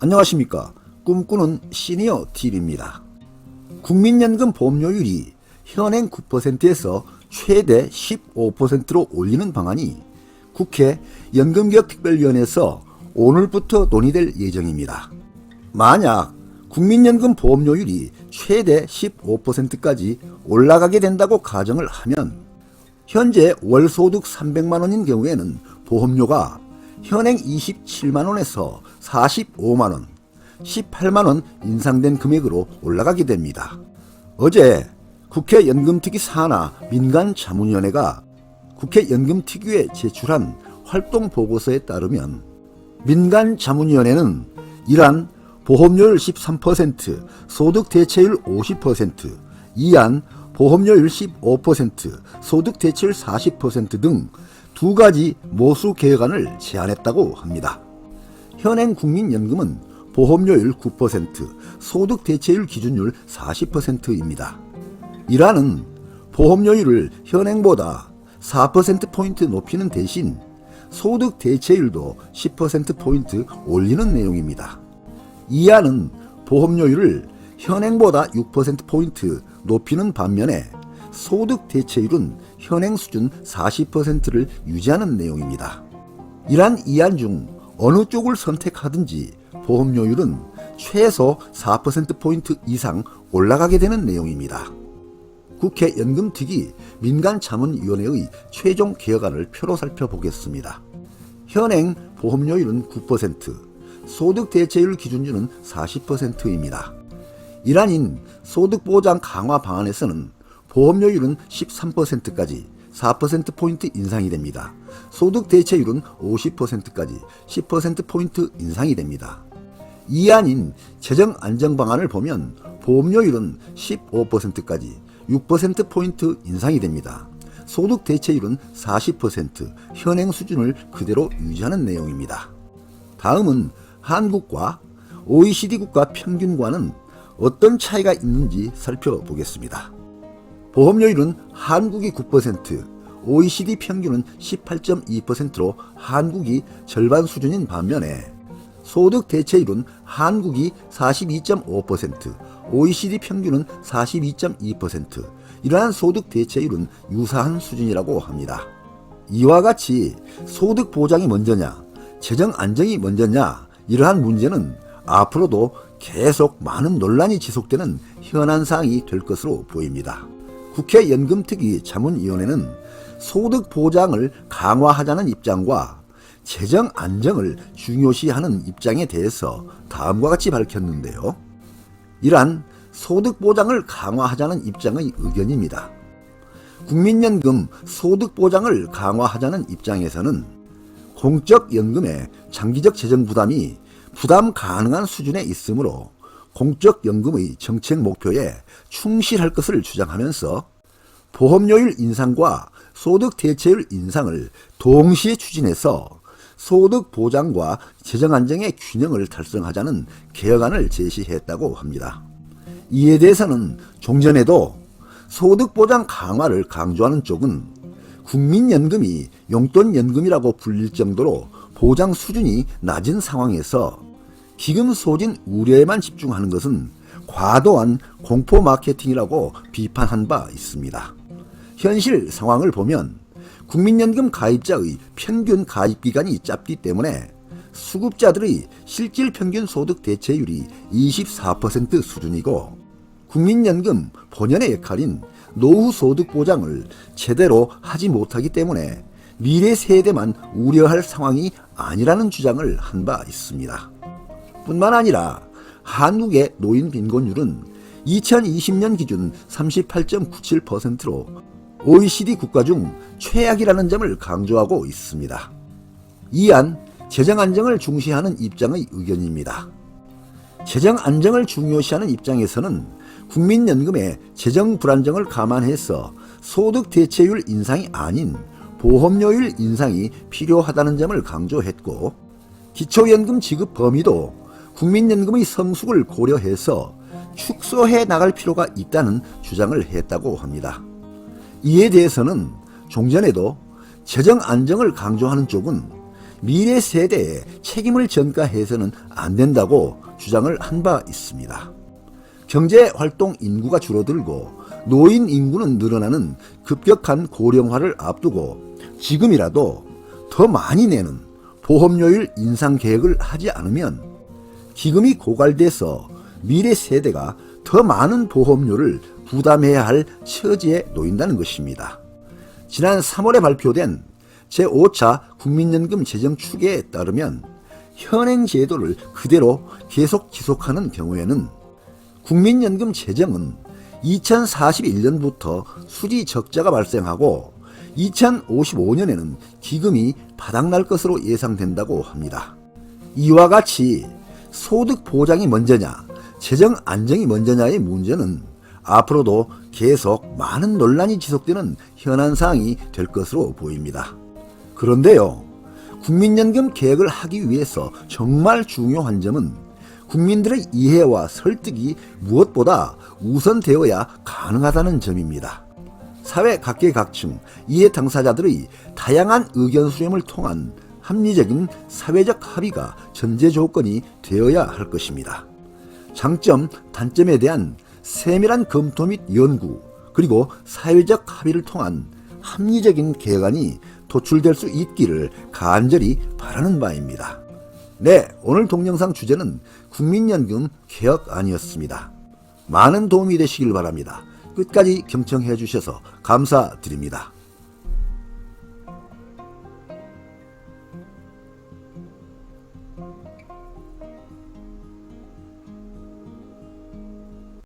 안녕하십니까. 꿈꾸는 시니어 TV입니다. 국민연금 보험료율이 현행 9%에서 최대 15%로 올리는 방안이 국회 연금개혁특별위원회에서 오늘부터 논의될 예정입니다. 만약 국민연금 보험료율이 최대 15%까지 올라가게 된다고 가정을 하면 현재 월소득 300만원인 경우에는 보험료가 현행 27만원에서 45만원, 18만원 인상된 금액으로 올라가게 됩니다. 어제 국회 연금특위 산하 민간자문위원회가 국회 연금특위에 제출한 활동보고서에 따르면 민간자문위원회는 이란 보험료율 13%, 소득대체율 50%, 이안 보험료율 15%, 소득대체율 40% 등 두 가지 모수 개혁안을 제안했다고 합니다. 현행 국민연금은 보험료율 9%, 소득대체율 기준율 40%입니다. 이란은 보험료율을 현행보다 4%포인트 높이는 대신 소득대체율도 10%포인트 올리는 내용입니다. 이안은 보험료율을 현행보다 6%포인트 높이는 반면에 소득대체율은 현행 수준 40%를 유지하는 내용입니다. 이란 이안 중 어느 쪽을 선택하든지 보험료율은 최소 4%포인트 이상 올라가게 되는 내용입니다. 국회 연금특위 민간자문위원회의 최종 개혁안을 표로 살펴보겠습니다. 현행 보험료율은 9%, 소득대체율 기준율은 40%입니다. 이란인 소득보장 강화 방안에서는 보험료율은 13%까지 4%포인트 인상이 됩니다. 소득대체율은 50%까지 10%포인트 인상이 됩니다. 이안인 재정안정방안을 보면 보험료율은 15%까지 6%포인트 인상이 됩니다. 소득대체율은 40% 현행 수준을 그대로 유지하는 내용입니다. 다음은 한국과 OECD 국가 평균과는 어떤 차이가 있는지 살펴보겠습니다. 보험료율은 한국이 9%, OECD 평균은 18.2%로 한국이 절반 수준인 반면에 소득대체율은 한국이 42.5%, OECD 평균은 42.2%, 이러한 소득대체율은 유사한 수준이라고 합니다. 이와 같이 소득보장이 먼저냐, 재정안정이 먼저냐, 이러한 문제는 앞으로도 계속 많은 논란이 지속되는 현안사항이 될 것으로 보입니다. 국회 연금특위 자문위원회는 소득보장을 강화하자는 입장과 재정 안정을 중요시하는 입장에 대해서 다음과 같이 밝혔는데요. 이란 소득보장을 강화하자는 입장의 의견입니다. 국민연금 소득보장을 강화하자는 입장에서는 공적연금의 장기적 재정 부담이 부담 가능한 수준에 있으므로 공적연금의 정책 목표에 충실할 것을 주장하면서 보험료율 인상과 소득대체율 인상을 동시에 추진해서 소득 보장과 재정 안정의 균형을 달성하자는 개혁안을 제시했다고 합니다. 이에 대해서는 종전에도 소득 보장 강화를 강조하는 쪽은 국민연금이 용돈연금이라고 불릴 정도로 보장 수준이 낮은 상황에서 기금 소진 우려에만 집중하는 것은 과도한 공포 마케팅이라고 비판한 바 있습니다. 현실 상황을 보면 국민연금 가입자의 평균 가입 기간이 짧기 때문에 수급자들의 실질 평균 소득 대체율이 24% 수준이고 국민연금 본연의 역할인 노후 소득 보장을 제대로 하지 못하기 때문에 미래 세대만 우려할 상황이 아니라는 주장을 한 바 있습니다. 뿐만 아니라 한국의 노인 빈곤율은 2020년 기준 38.97%로 OECD 국가 중 최악이라는 점을 강조하고 있습니다. 이안 재정 안정을 중시하는 입장의 의견입니다. 재정 안정을 중요시하는 입장에서는 국민연금의 재정 불안정을 감안해서 소득 대체율 인상이 아닌 보험료율 인상이 필요하다는 점을 강조했고 기초연금 지급 범위도 국민연금의 성숙을 고려해서 축소해 나갈 필요가 있다는 주장을 했다고 합니다. 이에 대해서는 종전에도 재정 안정을 강조하는 쪽은 미래 세대에 책임을 전가해서는 안 된다고 주장을 한 바 있습니다. 경제활동 인구가 줄어들고 노인 인구는 늘어나는 급격한 고령화를 앞두고 지금이라도 더 많이 내는 보험료율 인상 계획을 하지 않으면 기금이 고갈돼서 미래 세대가 더 많은 보험료를 부담해야 할 처지에 놓인다는 것입니다. 지난 3월에 발표된 제5차 국민연금 재정 추계에 따르면 현행 제도를 그대로 계속 지속하는 경우에는 국민연금 재정은 2041년부터 수지 적자가 발생하고 2055년에는 기금이 바닥날 것으로 예상된다고 합니다. 이와 같이 소득 보장이 먼저냐, 재정 안정이 먼저냐의 문제는 앞으로도 계속 많은 논란이 지속되는 현안사항이 될 것으로 보입니다. 그런데요, 국민연금 계획을 하기 위해서 정말 중요한 점은 국민들의 이해와 설득이 무엇보다 우선되어야 가능하다는 점입니다. 사회 각계각층, 이해 당사자들의 다양한 의견 수렴을 통한 합리적인 사회적 합의가 전제 조건이 되어야 할 것입니다. 장점, 단점에 대한 세밀한 검토 및 연구, 그리고 사회적 합의를 통한 합리적인 개혁안이 도출될 수 있기를 간절히 바라는 바입니다. 네, 오늘 동영상 주제는 국민연금 개혁안이었습니다. 많은 도움이 되시길 바랍니다. 끝까지 경청해 주셔서 감사드립니다.